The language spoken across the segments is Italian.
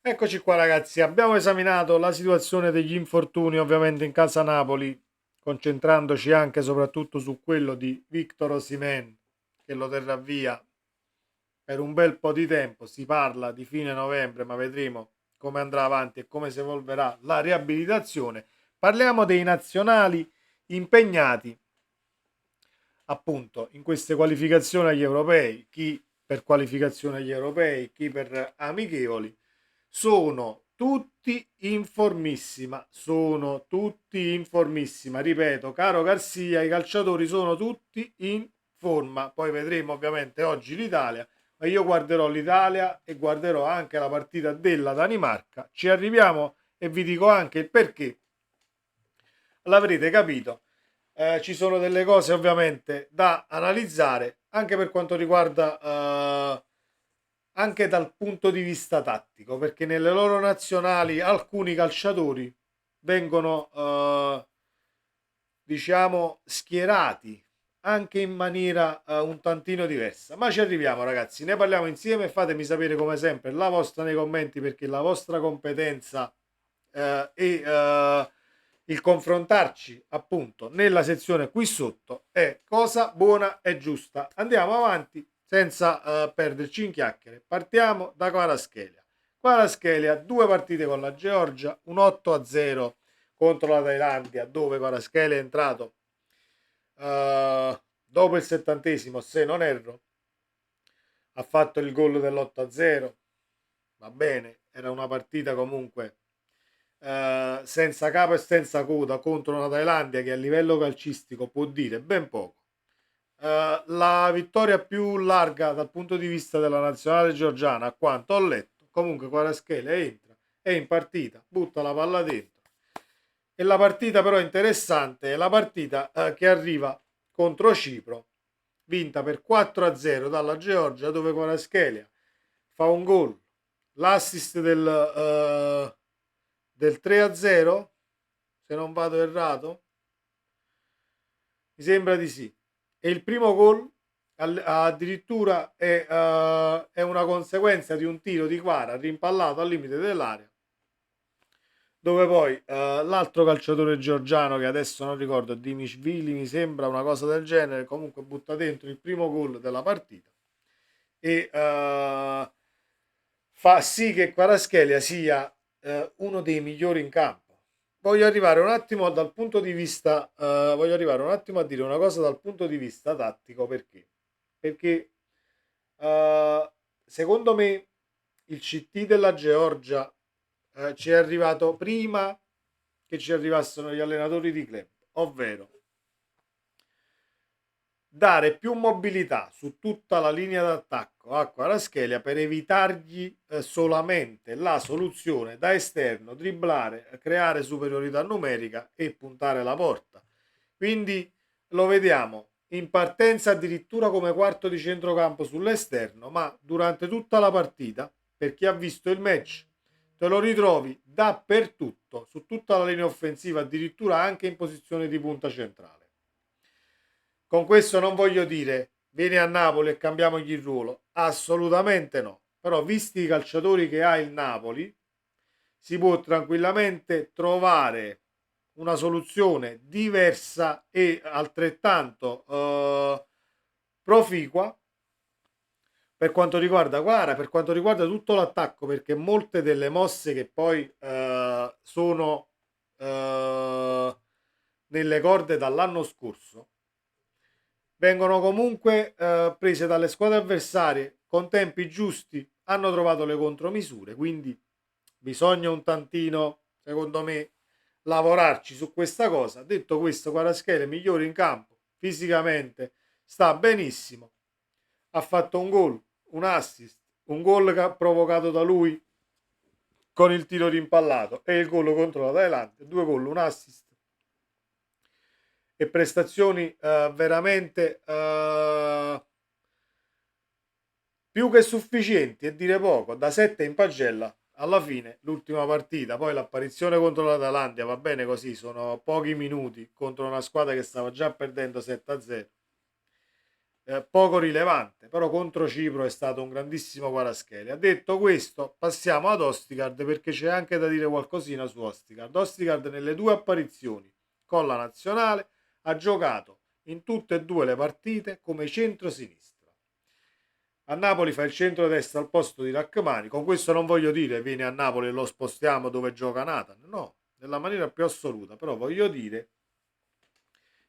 Eccoci qua ragazzi, abbiamo esaminato la situazione degli infortuni ovviamente in casa Napoli, concentrandoci anche e soprattutto su quello di Victor Osimhen, che lo terrà via per un bel po' di tempo. Si parla di fine novembre, ma vedremo come andrà avanti e come si evolverà la riabilitazione. Parliamo dei nazionali impegnati appunto in queste qualificazioni agli europei, chi per qualificazione agli europei, chi per amichevoli. Sono tutti informissima, ripeto, caro Garcia, i calciatori sono tutti in forma, poi vedremo ovviamente oggi l'Italia, ma io guarderò l'Italia e guarderò anche la partita della Danimarca, ci arriviamo e vi dico anche il perché, l'avrete capito. Ci sono delle cose ovviamente da analizzare anche per quanto riguarda anche dal punto di vista tattico, perché nelle loro nazionali alcuni calciatori vengono diciamo schierati anche in maniera un tantino diversa. Ma ci arriviamo ragazzi, ne parliamo insieme e fatemi sapere come sempre la vostra nei commenti perché la vostra competenza e il confrontarci appunto nella sezione qui sotto è cosa buona e giusta. Andiamo avanti senza perderci in chiacchiere. Partiamo da Kvaratskhelia. Kvaratskhelia, due partite con la Georgia, un 8-0 contro la Thailandia, dove Kvaratskhelia è entrato dopo il 70esimo, se non erro, ha fatto il gol dell'8-0. Va bene, era una partita comunque senza capo e senza coda contro una Thailandia che a livello calcistico può dire ben poco. La vittoria più larga dal punto di vista della nazionale georgiana, a quanto ho letto, comunque Kvaratskhelia entra, è in partita, butta la palla dentro. E la partita però interessante è la partita che arriva contro Cipro, vinta per 4-0 dalla Georgia, dove Kvaratskhelia fa un gol, l'assist del 3-0, se non vado errato, mi sembra di sì. E il primo gol addirittura è una conseguenza di un tiro di Kvara rimpallato al limite dell'area, dove poi l'altro calciatore georgiano che adesso non ricordo, Dimishvili mi sembra, una cosa del genere, comunque butta dentro il primo gol della partita e fa sì che Kvaratskhelia sia uno dei migliori in campo. Voglio arrivare un attimo dal punto di vista, voglio arrivare un attimo a dire una cosa dal punto di vista tattico perché? Perché secondo me il CT della Georgia ci è arrivato prima che ci arrivassero gli allenatori di club, ovvero dare più mobilità su tutta la linea d'attacco a Kvaratskhelia per evitargli solamente la soluzione da esterno, dribblare, creare superiorità numerica e puntare la porta. Quindi lo vediamo in partenza addirittura come quarto di centrocampo sull'esterno, ma durante tutta la partita, per chi ha visto il match, te lo ritrovi dappertutto, su tutta la linea offensiva, addirittura anche in posizione di punta centrale. Con questo non voglio dire vieni a Napoli e cambiamogli il ruolo, assolutamente no. Però visti i calciatori che ha il Napoli, si può tranquillamente trovare una soluzione diversa e altrettanto proficua per quanto riguarda Guara, per quanto riguarda tutto l'attacco, perché molte delle mosse che poi sono nelle corde dall'anno scorso vengono comunque prese dalle squadre avversarie con tempi giusti, hanno trovato le contromisure, quindi bisogna un tantino, secondo me, lavorarci su questa cosa. Detto questo, Kvaratskhelia è migliore in campo, fisicamente sta benissimo, ha fatto un gol, un assist, un gol che ha provocato da lui con il tiro rimpallato e il gol contro la Thailandia, due gol, un assist e prestazioni veramente più che sufficienti e dire poco, da 7 in pagella alla fine l'ultima partita, poi l'apparizione contro la Thailandia va bene così, sono pochi minuti contro una squadra che stava già perdendo 7-0, poco rilevante, però contro Cipro è stato un grandissimo Kvaratskhelia. Detto questo, passiamo ad Ostigard perché c'è anche da dire qualcosina su Ostigard. Ostigard nelle due apparizioni con la nazionale ha giocato in tutte e due le partite come centro-sinistra. A Napoli fa il centro-destra al posto di Rachmani. Con questo non voglio dire vieni a Napoli e lo spostiamo dove gioca Nathan, no, nella maniera più assoluta, però voglio dire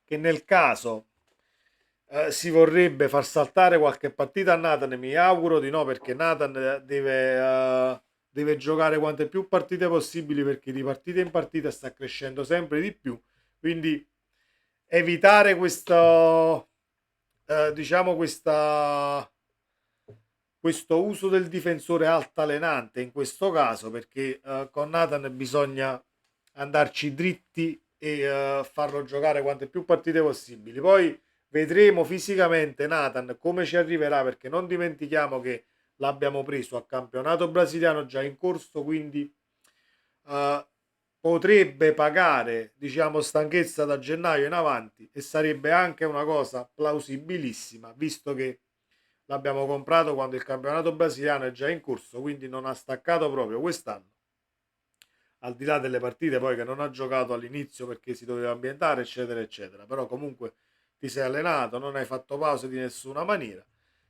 che nel caso si vorrebbe far saltare qualche partita a Nathan, mi auguro di no perché Nathan deve giocare quante più partite possibili perché di partita in partita sta crescendo sempre di più, quindi evitare questo, diciamo questo uso del difensore altalenante in questo caso perché con Nathan bisogna andarci dritti e farlo giocare quante più partite possibili. Poi vedremo fisicamente Nathan come ci arriverà perché non dimentichiamo che l'abbiamo preso a campionato brasiliano già in corso, quindi eh, potrebbe pagare, diciamo, stanchezza da gennaio in avanti e sarebbe anche una cosa plausibilissima, visto che l'abbiamo comprato quando il campionato brasiliano è già in corso, quindi non ha staccato proprio quest'anno. Al di là delle partite poi che non ha giocato all'inizio perché si doveva ambientare, eccetera, eccetera. Però comunque ti sei allenato, non hai fatto pause di nessuna maniera.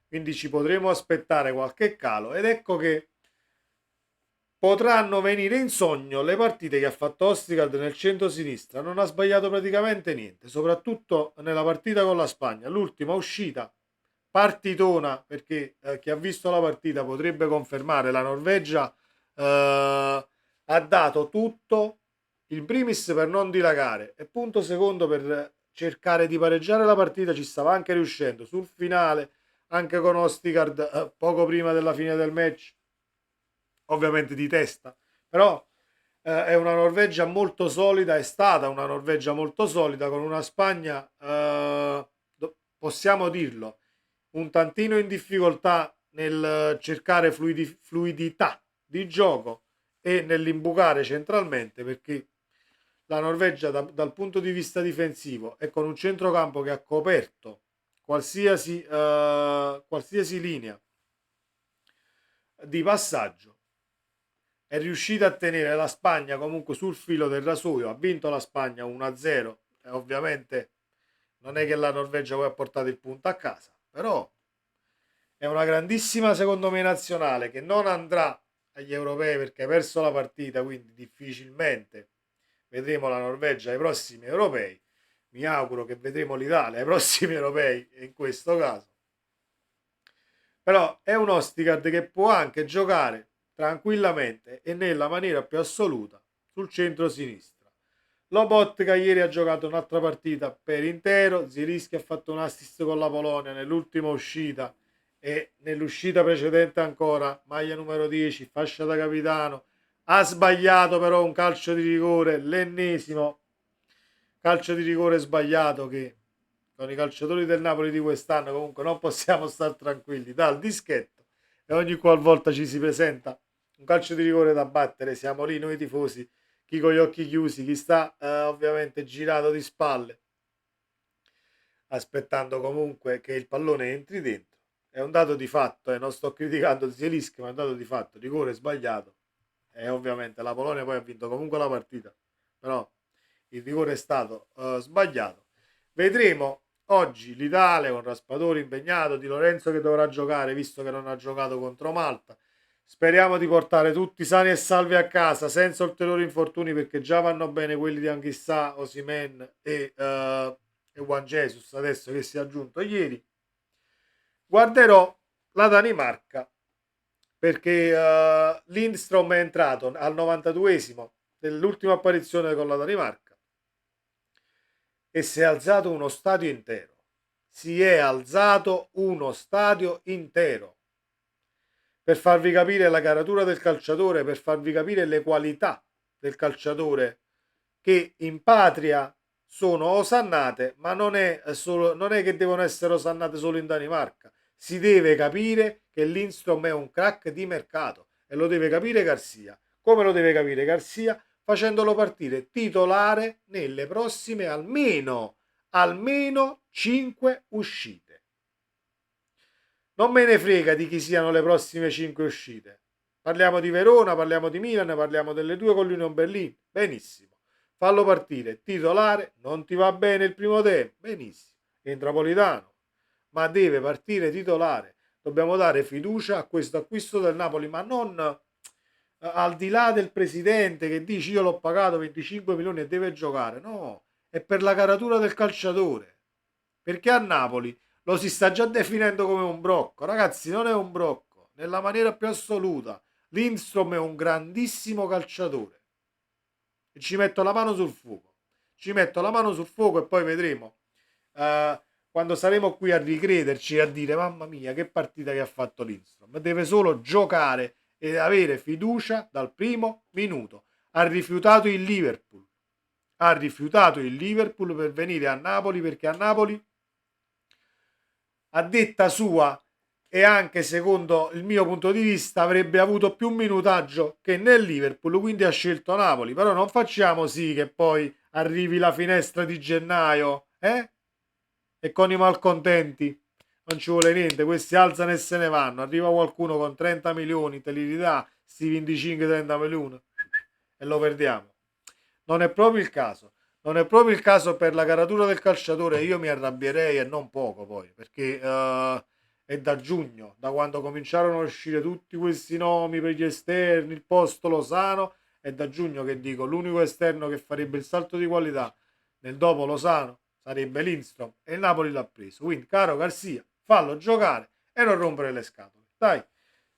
Quindi ci potremo aspettare qualche calo ed ecco che potranno venire in sogno le partite che ha fatto Ostigard nel centro-sinistra. Non ha sbagliato praticamente niente, soprattutto nella partita con la Spagna. L'ultima uscita partitona perché chi ha visto la partita potrebbe confermare la Norvegia ha dato tutto in primis per non dilagare e punto secondo per cercare di pareggiare la partita ci stava anche riuscendo sul finale anche con Ostigard poco prima della fine del match ovviamente di testa però è una Norvegia molto solida, è stata una Norvegia molto solida con una Spagna possiamo dirlo un tantino in difficoltà nel cercare fluidità di gioco e nell'imbucare centralmente perché la Norvegia dal punto di vista difensivo e con un centrocampo che ha coperto qualsiasi linea di passaggio è riuscita a tenere la Spagna comunque sul filo del rasoio, ha vinto la Spagna 1-0 e ovviamente non è che la Norvegia poi ha portato il punto a casa, però è una grandissima secondo me nazionale che non andrà agli europei perché ha perso la partita, quindi difficilmente vedremo la Norvegia ai prossimi europei. Mi auguro che vedremo l'Italia ai prossimi europei in questo caso. Però è un Ostigard che può anche giocare tranquillamente e nella maniera più assoluta sul centro-sinistra. Lobotka ieri ha giocato un'altra partita per intero, Zielinski ha fatto un assist con la Polonia nell'ultima uscita e nell'uscita precedente ancora, maglia numero 10, fascia da capitano, ha sbagliato però un calcio di rigore, l'ennesimo calcio di rigore sbagliato che con i calciatori del Napoli di quest'anno comunque non possiamo stare tranquilli dal dischetto e ogni qualvolta ci si presenta un calcio di rigore da battere siamo lì noi tifosi chi con gli occhi chiusi chi sta ovviamente girato di spalle aspettando comunque che il pallone entri dentro è un dato di fatto e non sto criticando Zielinski ma è un dato di fatto rigore sbagliato e ovviamente la Polonia poi ha vinto comunque la partita però il rigore è stato sbagliato. Vedremo oggi l'Italia con Raspadori impegnato, Di Lorenzo che dovrà giocare visto che non ha giocato contro Malta. Speriamo di portare tutti sani e salvi a casa senza ulteriori infortuni perché già vanno bene quelli di Anghissà, Osimen e Juan Jesus adesso che si è aggiunto ieri. Guarderò la Danimarca perché Lindstrom è entrato al 92esimo dell'ultima apparizione con la Danimarca e si è alzato uno stadio intero. Si è alzato uno stadio intero per farvi capire la caratura del calciatore, per farvi capire le qualità del calciatore che in patria sono osannate, ma non è che devono essere osannate solo in Danimarca. Si deve capire che Lindstrom è un crack di mercato e lo deve capire Garcia. Come lo deve capire Garcia? Facendolo partire titolare nelle prossime almeno 5 uscite. Non me ne frega di chi siano le prossime 5 uscite. Parliamo di Verona, parliamo di Milan, parliamo delle due con l'Union Berlin. Benissimo. Fallo partire. Titolare. Non ti va bene il primo tempo. Benissimo. Entra Politano. Ma deve partire titolare. Dobbiamo dare fiducia a questo acquisto del Napoli, ma non al di là del presidente che dice io l'ho pagato 25 milioni e deve giocare. No, è per la caratura del calciatore. Perché a Napoli lo si sta già definendo come un brocco. Ragazzi, non è un brocco, nella maniera più assoluta. Lindstrom è un grandissimo calciatore. E ci metto la mano sul fuoco. Ci metto la mano sul fuoco e poi vedremo. Quando saremo qui a ricrederci e a dire mamma mia che partita che ha fatto Lindstrom. Deve solo giocare e avere fiducia dal primo minuto. Ha rifiutato il Liverpool. Ha rifiutato il Liverpool per venire a Napoli perché a Napoli, a detta sua e anche secondo il mio punto di vista, avrebbe avuto più minutaggio che nel Liverpool, quindi ha scelto Napoli. Però non facciamo sì che poi arrivi la finestra di gennaio, e con i malcontenti non ci vuole niente, questi alzano e se ne vanno. Arriva qualcuno con 30 milioni, te li ridà, sti 25-30 milioni e lo perdiamo. Non è proprio il caso. Non è proprio il caso per la caratura del calciatore. Io mi arrabbierei e non poco poi, perché è da giugno, da quando cominciarono a uscire tutti questi nomi per gli esterni, il posto Lozano, è da giugno che dico l'unico esterno che farebbe il salto di qualità nel dopo Lozano sarebbe Lindstrom e il Napoli l'ha preso. Quindi, caro Garcia, fallo giocare e non rompere le scatole. Dai,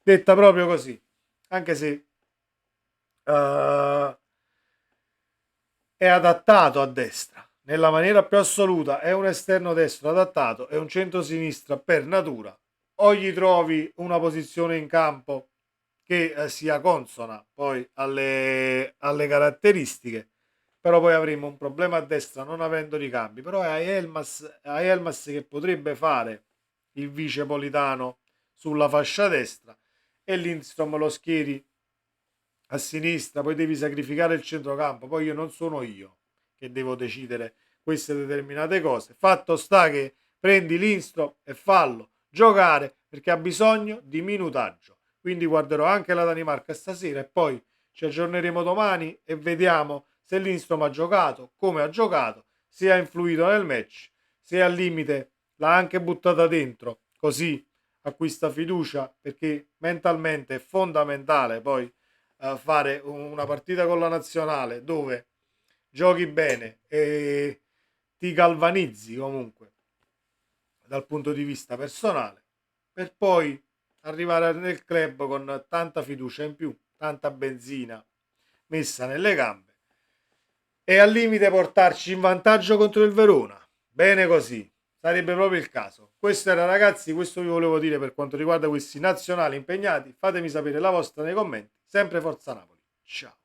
detta proprio così. Anche se è adattato a destra nella maniera più assoluta, è un esterno destro adattato, è un centro-sinistra per natura, o gli trovi una posizione in campo che sia consona poi alle caratteristiche, però poi avremo un problema a destra non avendo ricambi. Però è Elmas che potrebbe fare il vice Politano sulla fascia destra e Lindstrom lo schieri a sinistra, poi devi sacrificare il centrocampo. Poi io non sono io che devo decidere queste determinate cose. Fatto sta che prendi Lindstrom e fallo giocare perché ha bisogno di minutaggio. Quindi guarderò anche la Danimarca stasera e poi ci aggiorneremo domani e vediamo se Lindstrom ha giocato, come ha giocato, se ha influito nel match, se al limite l'ha anche buttata dentro, così acquista fiducia perché mentalmente è fondamentale poi fare una partita con la nazionale dove giochi bene e ti galvanizzi comunque dal punto di vista personale per poi arrivare nel club con tanta fiducia in più, tanta benzina messa nelle gambe e al limite portarci in vantaggio contro il Verona. Bene così, sarebbe proprio il caso. Questo era, ragazzi, questo vi volevo dire per quanto riguarda questi nazionali impegnati. Fatemi sapere la vostra nei commenti. Sempre Forza Napoli. Ciao.